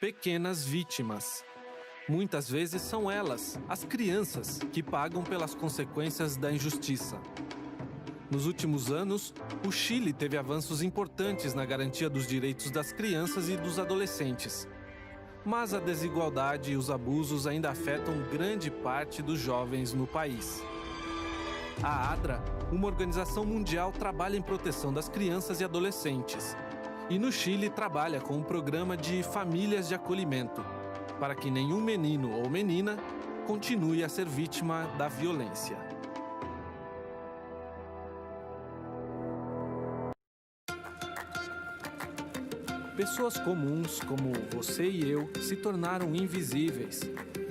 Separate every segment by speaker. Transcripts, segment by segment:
Speaker 1: pequenas vítimas. Muitas vezes são elas, as crianças, que pagam pelas consequências da injustiça. Nos últimos anos, o Chile teve avanços importantes na garantia dos direitos das crianças e dos adolescentes. Mas a desigualdade e os abusos ainda afetam grande parte dos jovens no país. A ADRA, uma organização mundial, trabalha em proteção das crianças e adolescentes. E no Chile trabalha com um programa de famílias de acolhimento, para que nenhum menino ou menina continue a ser vítima da violência. Pessoas comuns como você e eu se tornaram invisíveis,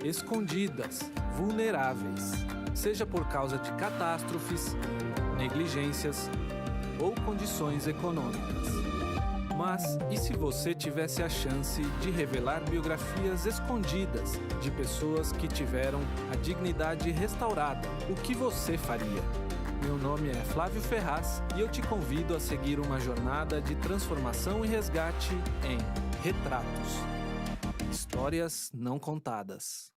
Speaker 1: escondidas, vulneráveis, seja por causa de catástrofes, negligências ou condições econômicas. Mas e se você tivesse a chance de revelar biografias escondidas de pessoas que tiveram a dignidade restaurada? O que você faria? Meu nome é Flávio Ferraz e eu te convido a seguir uma jornada de transformação e resgate em Retratos. Histórias não contadas.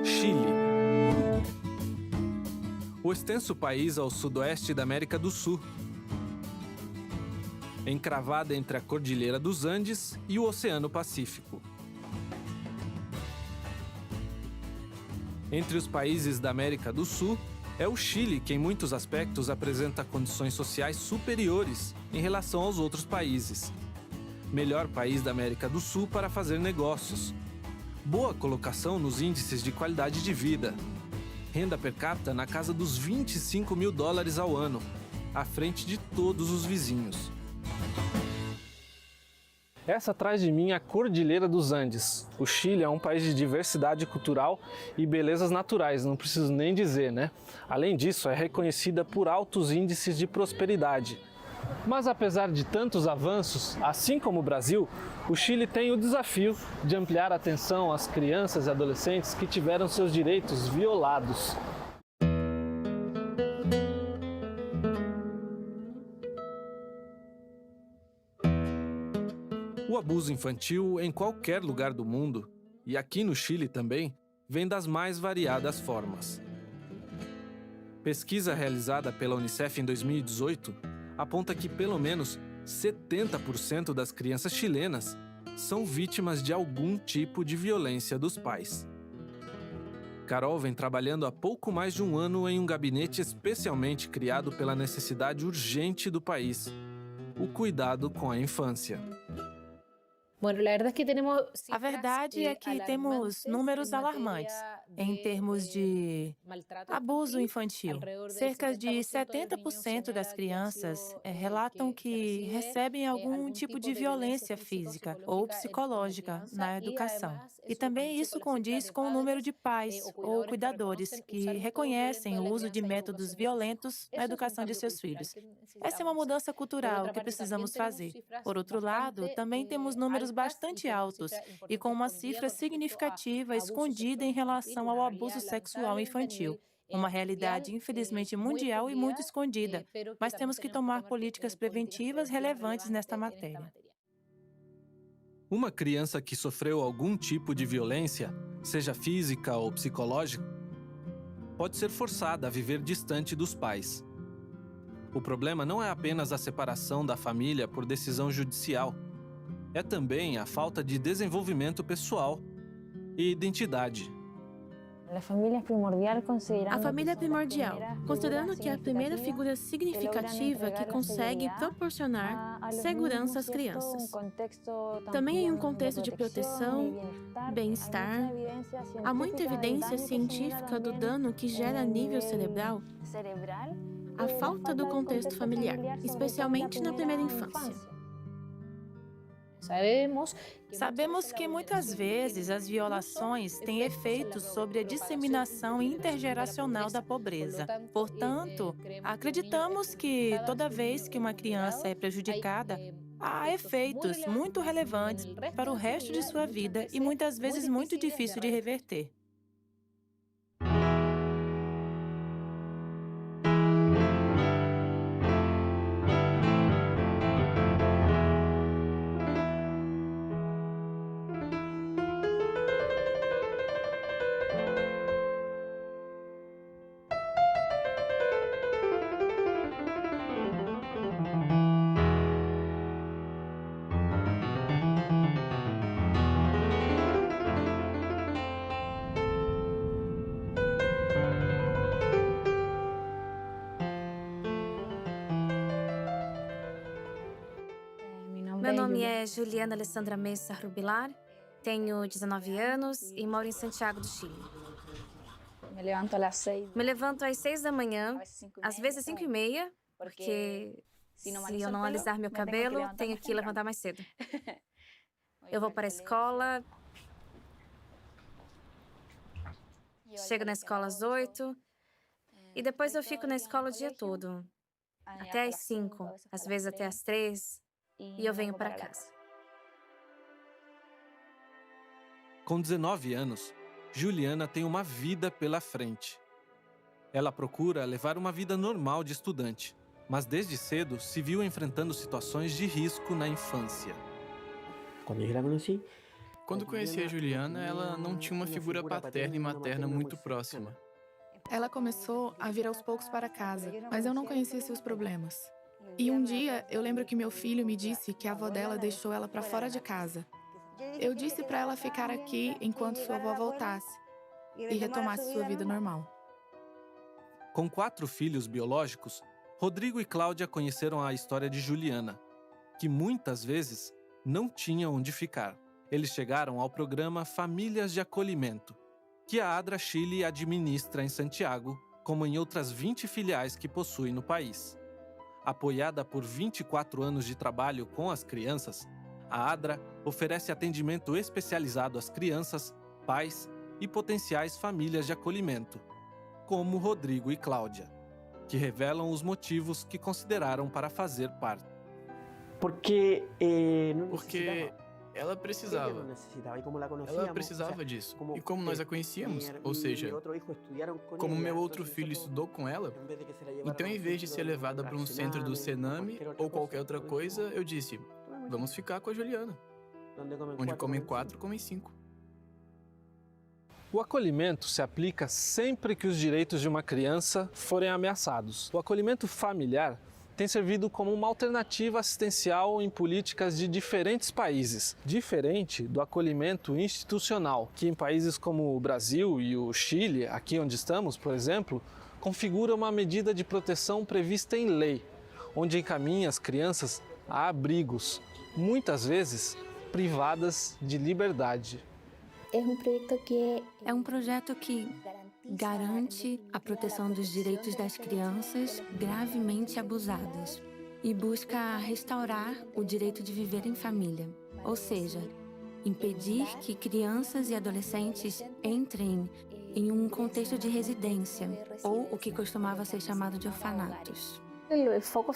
Speaker 1: Chile. O extenso país ao sudoeste da América do Sul, encravada entre a Cordilheira dos Andes e o Oceano Pacífico. Entre os países da América do Sul, é o Chile que em muitos aspectos apresenta condições sociais superiores em relação aos outros países. Melhor país da América do Sul para fazer negócios. Boa colocação nos índices de qualidade de vida. Renda per capita na casa dos $25 mil ao ano, à frente de todos os vizinhos. Essa atrás de mim é a Cordilheira dos Andes. O Chile é um país de diversidade cultural e belezas naturais, não preciso nem dizer, né? Além disso, é reconhecida por altos índices de prosperidade. Mas apesar de tantos avanços, assim como o Brasil, o Chile tem o desafio de ampliar a atenção às crianças e adolescentes que tiveram seus direitos violados. O abuso infantil em qualquer lugar do mundo, e aqui no Chile também, vem das mais variadas formas. Pesquisa realizada pela Unicef em 2018 aponta que pelo menos 70% das crianças chilenas são vítimas de algum tipo de violência dos pais. Carol vem trabalhando há pouco mais de um ano em um gabinete especialmente criado pela necessidade urgente do país: o cuidado com a infância.
Speaker 2: A verdade é que temos números alarmantes em termos de abuso infantil. Cerca de 70% das crianças relatam que recebem algum tipo de violência física ou psicológica na educação. E também isso condiz com o número de pais ou cuidadores que reconhecem o uso de métodos violentos na educação de seus filhos. Essa é uma mudança cultural que precisamos fazer. Por outro lado, também temos números bastante altos e com uma cifra significativa escondida em relação ao abuso sexual infantil. Uma realidade, infelizmente, mundial e muito escondida, mas temos que tomar políticas preventivas relevantes nesta matéria.
Speaker 1: Uma criança que sofreu algum tipo de violência, seja física ou psicológica, pode ser forçada a viver distante dos pais. O problema não é apenas a separação da família por decisão judicial. É também a falta de desenvolvimento pessoal e identidade.
Speaker 3: A família é primordial, considerando que é a primeira figura significativa que consegue proporcionar segurança às crianças. Também em um contexto de proteção, bem-estar, há muita evidência científica do dano que gera a nível cerebral a falta do contexto familiar, especialmente na primeira infância.
Speaker 2: Sabemos que muitas vezes as violações têm efeitos sobre a disseminação intergeracional da pobreza. Portanto, acreditamos que toda vez que uma criança é prejudicada, há efeitos muito relevantes para o resto de sua vida e muitas vezes muito difícil de reverter.
Speaker 3: nome é Juliana Alessandra Mesa Rubilar, tenho 19 anos e moro em Santiago do Chile. Me levanto às 6 da manhã, às vezes 5:30, porque se eu não alisar meu cabelo, tenho que levantar mais cedo. Eu vou para a escola, chego na escola às 8, e depois eu fico na escola o dia todo, até às 5, às vezes até às 3, e eu venho para casa.
Speaker 1: Com 19 anos, Juliana tem uma vida pela frente. Ela procura levar uma vida normal de estudante, mas desde cedo se viu enfrentando situações de risco na infância.
Speaker 4: Quando conheci a Juliana, ela não tinha uma figura paterna e materna muito próxima.
Speaker 5: Ela começou a vir aos poucos para casa, mas eu não conhecia seus problemas. E um dia, eu lembro que meu filho me disse que a avó dela deixou ela para fora de casa. Eu disse para ela ficar aqui enquanto sua avó voltasse e retomasse sua vida normal.
Speaker 1: Com 4 filhos biológicos, Rodrigo e Cláudia conheceram a história de Juliana, que muitas vezes não tinha onde ficar. Eles chegaram ao programa Famílias de Acolhimento, que a ADRA Chile administra em Santiago, como em outras 20 filiais que possui no país. Apoiada por 24 anos de trabalho com as crianças, a ADRA oferece atendimento especializado às crianças, pais e potenciais famílias de acolhimento, como Rodrigo e Cláudia, que revelam os motivos que consideraram para fazer parte.
Speaker 4: Porque ela precisava disso. E como nós a conhecíamos, ou seja, como meu outro filho estudou com ela, então em vez de ser levada para um centro do Sename ou qualquer outra coisa, eu disse, vamos ficar com a Juliana. Onde comem 4, comem 5.
Speaker 1: O acolhimento se aplica sempre que os direitos de uma criança forem ameaçados. O acolhimento familiar tem servido como uma alternativa assistencial em políticas de diferentes países, diferente do acolhimento institucional, que em países como o Brasil e o Chile, aqui onde estamos, por exemplo, configura uma medida de proteção prevista em lei, onde encaminha as crianças a abrigos, muitas vezes privadas de liberdade.
Speaker 3: É um projeto que garante a proteção dos direitos das crianças gravemente abusadas e busca restaurar o direito de viver em família, ou seja, impedir que crianças e adolescentes entrem em um contexto de residência, ou o que costumava ser chamado de orfanatos.
Speaker 2: O foco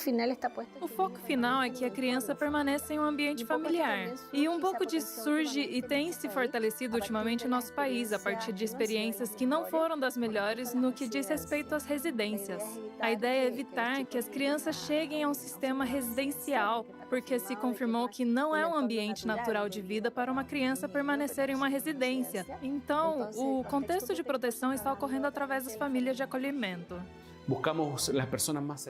Speaker 2: final é que a criança permaneça em um ambiente familiar. E um pouco disso surge e tem se fortalecido ultimamente no nosso país, a partir de experiências que não foram das melhores no que diz respeito às residências. A ideia é evitar que as crianças cheguem a um sistema residencial, porque se confirmou que não é um ambiente natural de vida para uma criança permanecer em uma residência. Então, o contexto de proteção está ocorrendo através das famílias de acolhimento.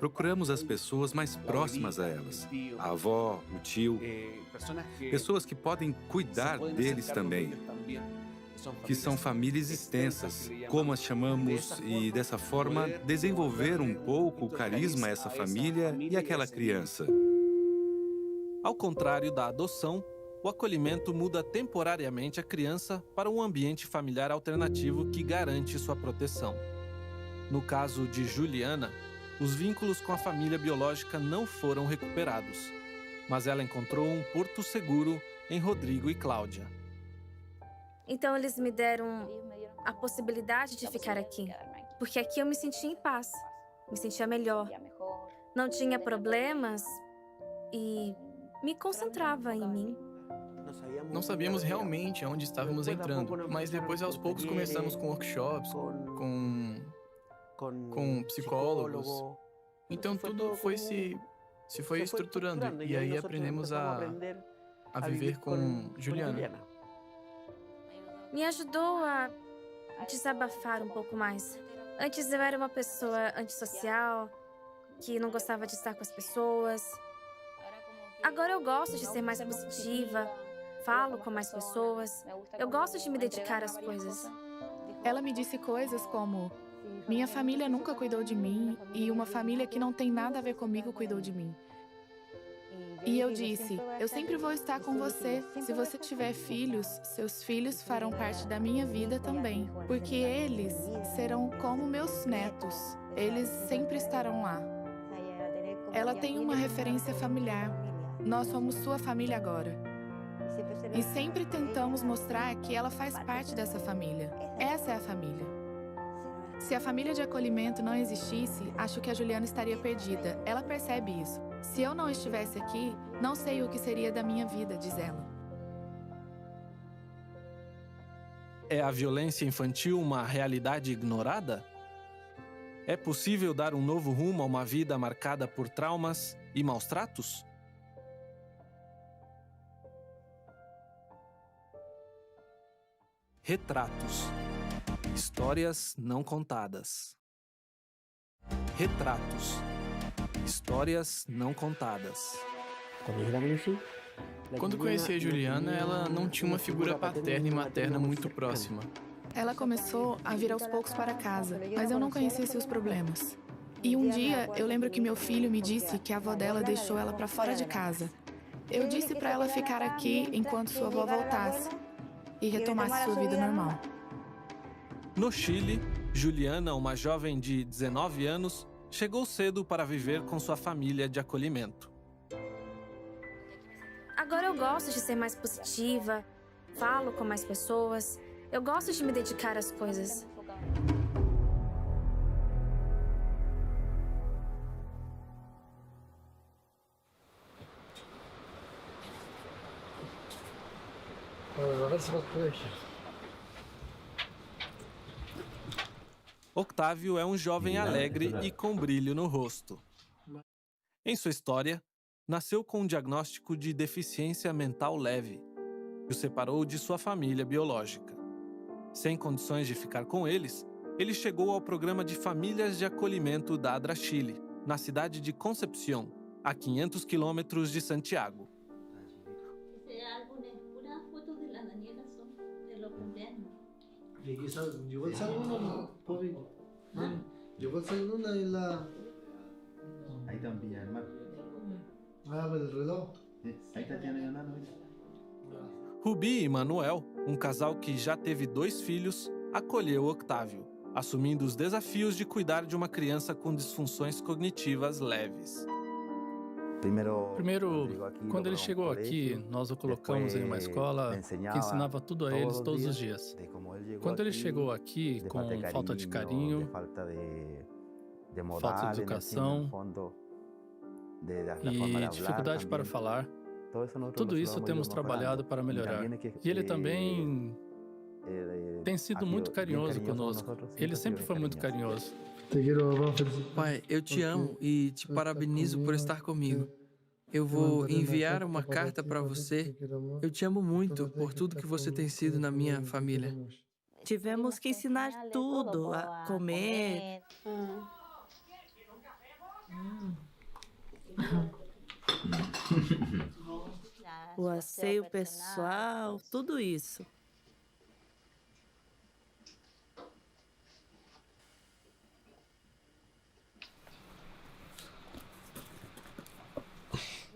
Speaker 6: Procuramos as pessoas mais próximas a elas, a avó, o tio, pessoas que podem cuidar deles também, que são famílias extensas, como as chamamos, e dessa forma desenvolver um pouco o carisma a essa família e aquela criança.
Speaker 1: Ao contrário da adoção, o acolhimento muda temporariamente a criança para um ambiente familiar alternativo que garante sua proteção. No caso de Juliana, os vínculos com a família biológica não foram recuperados, mas ela encontrou um porto seguro em Rodrigo e Cláudia.
Speaker 3: Então eles me deram a possibilidade de ficar aqui, porque aqui eu me sentia em paz, me sentia melhor, não tinha problemas e me concentrava em mim.
Speaker 4: Não sabíamos realmente aonde estávamos entrando, mas depois aos poucos começamos com workshops, com psicólogos. Então tudo se foi estruturando e aí aprendemos a viver com Juliana.
Speaker 3: Me ajudou a desabafar um pouco mais. Antes eu era uma pessoa antissocial, que não gostava de estar com as pessoas. Agora eu gosto de ser mais positiva, falo com mais pessoas. Eu gosto de me dedicar às coisas.
Speaker 5: Ela me disse coisas como: minha família nunca cuidou de mim e uma família que não tem nada a ver comigo cuidou de mim. E eu disse, eu sempre vou estar com você. Se você tiver filhos, seus filhos farão parte da minha vida também, porque eles serão como meus netos. Eles sempre estarão lá. Ela tem uma referência familiar. Nós somos sua família agora. E sempre tentamos mostrar que ela faz parte dessa família. Essa é a família. Se a família de acolhimento não existisse, acho que a Juliana estaria perdida. Ela percebe isso. Se eu não estivesse aqui, não sei o que seria da minha vida, diz ela.
Speaker 1: É a violência infantil uma realidade ignorada? É possível dar um novo rumo a uma vida marcada por traumas e maus tratos? Retratos. Histórias não contadas. Retratos. Histórias não contadas.
Speaker 4: Quando conheci a Juliana, ela não tinha uma figura paterna e materna muito próxima.
Speaker 5: Ela começou a vir aos poucos para casa, mas eu não conhecia seus problemas. E um dia, eu lembro que meu filho me disse que a avó dela deixou ela para fora de casa. Eu disse para ela ficar aqui enquanto sua avó voltasse e retomasse sua vida normal.
Speaker 1: No Chile, Juliana, uma jovem de 19 anos, chegou cedo para viver com sua família de acolhimento.
Speaker 3: Agora eu gosto de ser mais positiva, falo com mais pessoas, eu gosto de me dedicar às coisas.
Speaker 1: Octávio é um jovem alegre e com brilho no rosto. Em sua história, nasceu com um diagnóstico de deficiência mental leve, que o separou de sua família biológica. Sem condições de ficar com eles, ele chegou ao programa de famílias de acolhimento da Adra Chile, na cidade de Concepción, a 500 quilômetros de Santiago. Rubi e Manuel, um casal que já teve 2 filhos, acolheu Octávio, assumindo os desafios de cuidar de uma criança com disfunções cognitivas leves.
Speaker 7: Primeiro, quando ele chegou aqui, nós o colocamos em uma escola que ensinava tudo a eles todos os dias. Quando ele chegou aqui com falta de carinho, falta de educação e dificuldade para falar, tudo isso temos trabalhado para melhorar. E ele também tem sido muito carinhoso conosco. Ele sempre foi muito carinhoso.
Speaker 8: Pai, eu te amo e te parabenizo por estar comigo. Eu vou enviar uma carta para você. Eu te amo muito por tudo que você tem sido na minha família.
Speaker 9: Tivemos que ensinar tudo, a comer. O asseio pessoal, tudo isso.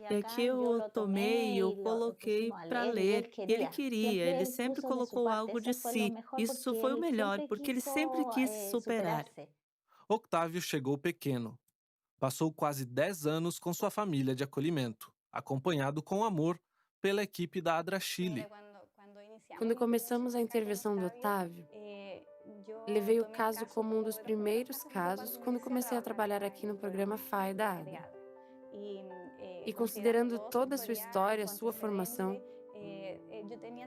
Speaker 9: É que eu tomei e eu coloquei para ler. Ele queria, ele sempre colocou algo de si. Isso foi o melhor, porque ele sempre quis se superar.
Speaker 1: Octávio chegou pequeno. Passou quase 10 anos com sua família de acolhimento, acompanhado com amor pela equipe da Adra Chile.
Speaker 10: Quando começamos a intervenção do Otávio, levei o caso como um dos primeiros casos quando comecei a trabalhar aqui no programa FAI da Adra. E considerando toda a sua história, sua formação,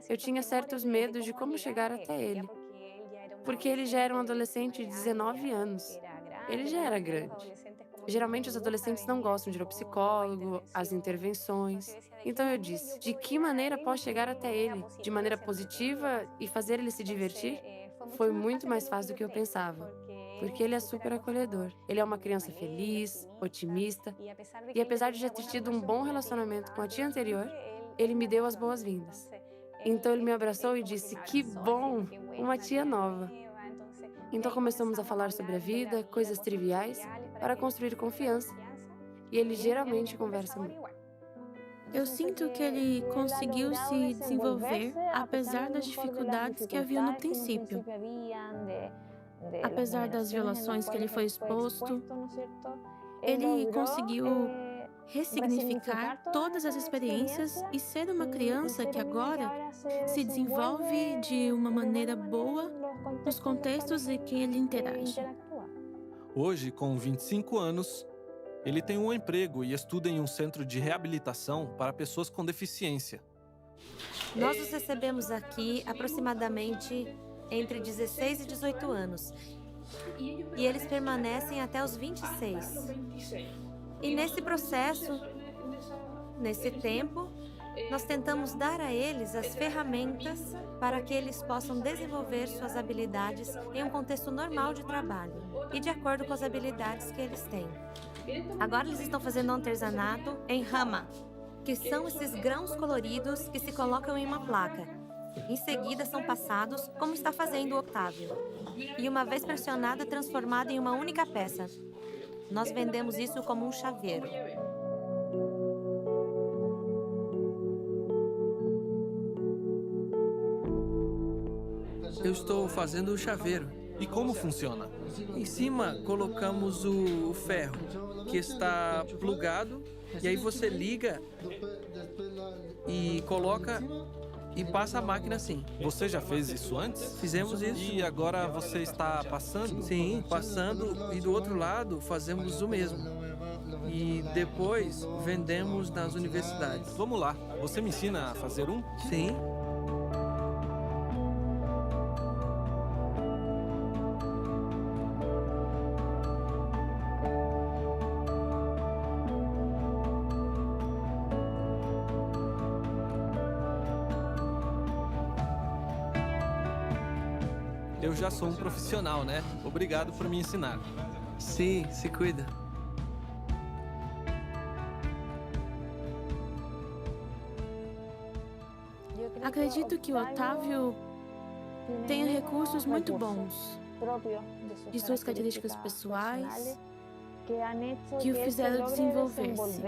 Speaker 10: eu tinha certos medos de como chegar até ele. Porque ele já era um adolescente de 19 anos. Ele já era grande. Geralmente os adolescentes não gostam de ir ao psicólogo, às intervenções. Então eu disse, de que maneira posso chegar até ele? De maneira positiva e fazer ele se divertir? Foi muito mais fácil do que eu pensava. Porque ele é super acolhedor. Ele é uma criança feliz, otimista, e apesar de já ter tido um bom relacionamento com a tia anterior, ele me deu as boas-vindas. Então ele me abraçou e disse, que bom, uma tia nova. Então começamos a falar sobre a vida, coisas triviais, para construir confiança, e ele geralmente conversa muito.
Speaker 3: Eu sinto que ele conseguiu se desenvolver apesar das dificuldades que havia no princípio. Apesar das violações que ele foi exposto, ele conseguiu ressignificar todas as experiências e ser uma criança que agora se desenvolve de uma maneira boa nos contextos em que ele interage.
Speaker 1: Hoje, com 25 anos, ele tem um emprego e estuda em um centro de reabilitação para pessoas com deficiência.
Speaker 11: Nós os recebemos aqui aproximadamente entre 16 e 18 anos. E eles permanecem até os 26. E nesse processo, nesse tempo, nós tentamos dar a eles as ferramentas para que eles possam desenvolver suas habilidades em um contexto normal de trabalho e de acordo com as habilidades que eles têm. Agora eles estão fazendo artesanato em rama, que são esses grãos coloridos que se colocam em uma placa. Em seguida, são passados, como está fazendo o Octávio. E uma vez pressionada, transformada em uma única peça. Nós vendemos isso como um chaveiro.
Speaker 8: Eu estou fazendo o chaveiro.
Speaker 1: E como funciona?
Speaker 8: Em cima, colocamos o ferro, que está plugado, e aí você liga e coloca e passa a máquina assim.
Speaker 1: Você já fez isso antes?
Speaker 8: Fizemos isso.
Speaker 1: E agora você está passando?
Speaker 8: Sim, passando, e do outro lado fazemos o mesmo. E depois vendemos nas universidades.
Speaker 1: Vamos lá, você me ensina a fazer um?
Speaker 8: Sim.
Speaker 1: Eu já sou um profissional, né? Obrigado por me ensinar.
Speaker 8: Sim, se cuida.
Speaker 3: Acredito que o Otávio tenha recursos muito bons de suas características pessoais que o fizeram desenvolver-se.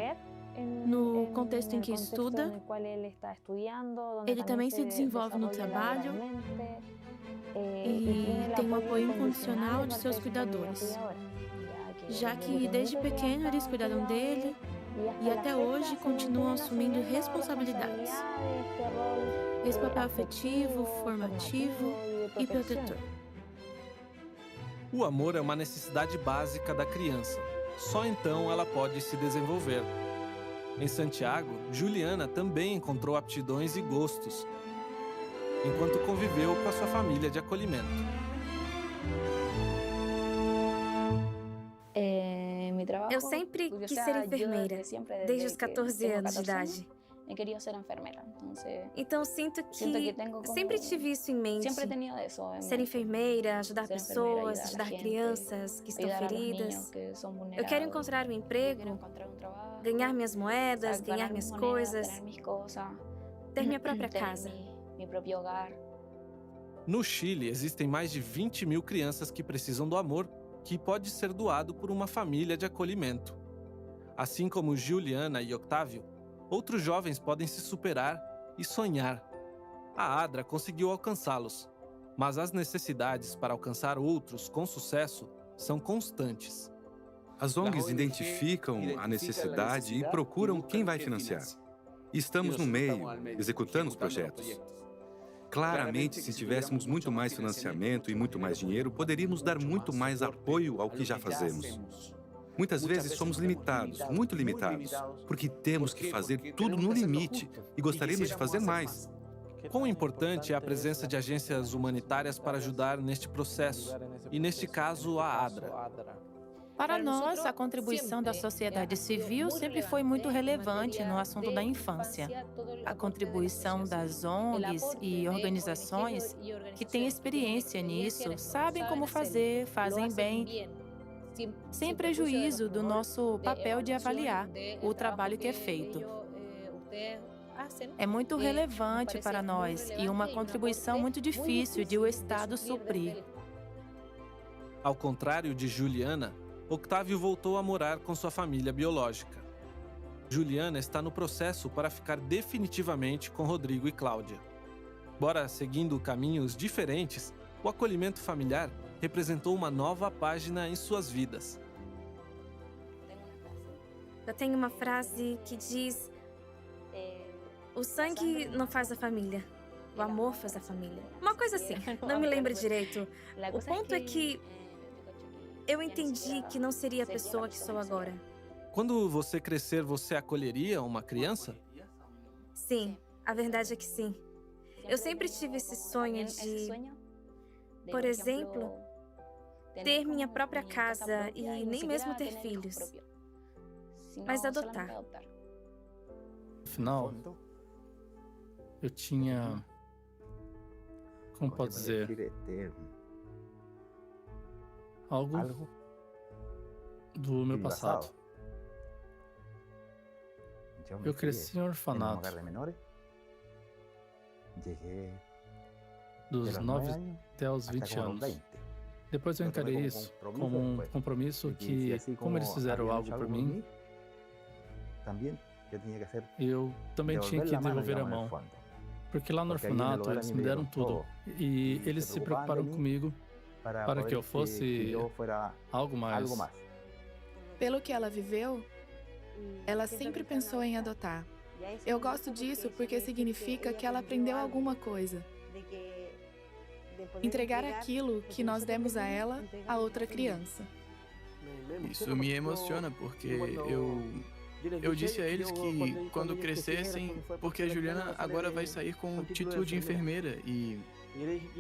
Speaker 3: No contexto em que estuda, ele também se desenvolve no trabalho e tem um apoio incondicional de seus cuidadores, já que desde pequeno eles cuidaram dele e até hoje continuam assumindo responsabilidades. Esse papel afetivo, formativo e protetor.
Speaker 1: O amor é uma necessidade básica da criança. Só então ela pode se desenvolver. Em Santiago, Juliana também encontrou aptidões e gostos, enquanto conviveu com a sua família de acolhimento.
Speaker 11: Eu sempre quis ser enfermeira, desde os 14 anos de idade. Então sinto que sempre tive isso em mente. Ser enfermeira, ajudar pessoas, ajudar crianças que estão feridas. Eu quero encontrar um emprego, ganhar minhas moedas, ganhar minhas coisas, ter minha própria casa.
Speaker 1: No Chile, existem mais de 20 mil crianças que precisam do amor, que pode ser doado por uma família de acolhimento. Assim como Juliana e Octávio, outros jovens podem se superar e sonhar. A ADRA conseguiu alcançá-los, mas as necessidades para alcançar outros com sucesso são constantes.
Speaker 6: As ONGs identificam a necessidade e procuram quem vai financiar. E estamos no meio, executando os projetos. Claramente, se tivéssemos muito mais financiamento e muito mais dinheiro, poderíamos dar muito mais apoio ao que já fazemos. Muitas vezes somos limitados, muito limitados, porque temos que fazer tudo no limite e gostaríamos de fazer mais.
Speaker 1: Quão importante é a presença de agências humanitárias para ajudar neste processo, e neste caso, a ADRA?
Speaker 2: Para nós, a contribuição da sociedade civil sempre foi muito relevante no assunto da infância. A contribuição das ONGs e organizações que têm experiência nisso, sabem como fazer, fazem bem, sem prejuízo do nosso papel de avaliar o trabalho que é feito. É muito relevante para nós e uma contribuição muito difícil de o Estado suprir.
Speaker 1: Ao contrário de Juliana, Octávio voltou a morar com sua família biológica. Juliana está no processo para ficar definitivamente com Rodrigo e Cláudia. Embora seguindo caminhos diferentes, o acolhimento familiar representou uma nova página em suas vidas.
Speaker 12: Eu tenho uma frase que diz: o sangue não faz a família, o amor faz a família. Uma coisa assim, não me lembro direito. O ponto é que eu entendi que não seria a pessoa que sou agora.
Speaker 1: Quando você crescer, você acolheria uma criança?
Speaker 12: Sim, a verdade é que sim. Eu sempre tive esse sonho de, por exemplo, ter minha própria casa e nem mesmo ter filhos, mas adotar.
Speaker 7: Afinal, eu tinha, como pode dizer, algo do meu passado. Eu cresci em um orfanato. Dos 9 até os 20 anos. Depois eu encarei isso como um compromisso que, como eles fizeram algo por mim, eu também tinha que devolver a mão. Porque lá no orfanato eles me deram tudo. E eles se preocuparam comigo para que eu fosse algo mais.
Speaker 5: Pelo que ela viveu, ela sempre pensou em adotar. Eu gosto disso porque significa que ela aprendeu alguma coisa. Entregar aquilo que nós demos a ela a outra criança.
Speaker 4: Isso me emociona porque eu disse a eles que quando crescessem, porque a Juliana agora vai sair com o título de enfermeira e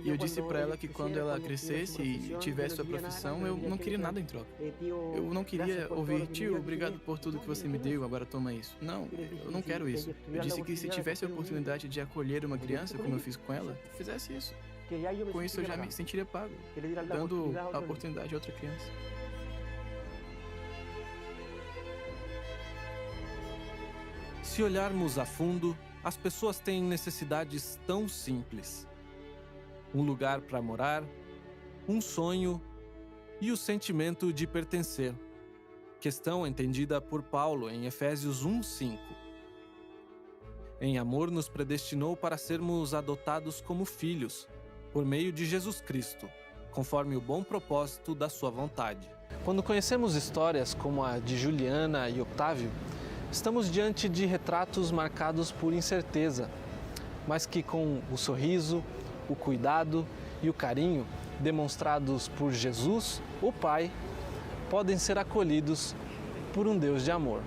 Speaker 4: eu disse para ela que quando ela crescesse e tivesse sua profissão, eu não queria nada em troca. Eu não queria ouvir: tio, obrigado por tudo que você me deu, agora toma isso. Não, eu não quero isso. Eu disse que se tivesse a oportunidade de acolher uma criança, como eu fiz com ela, fizesse isso. Com isso eu já me sentiria pago, dando a oportunidade a outra criança.
Speaker 1: Se olharmos a fundo, as pessoas têm necessidades tão simples. Um lugar para morar, um sonho e o sentimento de pertencer. Questão entendida por Paulo em Efésios 1:5. Em amor nos predestinou para sermos adotados como filhos, por meio de Jesus Cristo, conforme o bom propósito da sua vontade. Quando conhecemos histórias como a de Juliana e Otávio, estamos diante de retratos marcados por incerteza, mas que com o sorriso, o cuidado e o carinho demonstrados por Jesus, o Pai, podem ser acolhidos por um Deus de amor.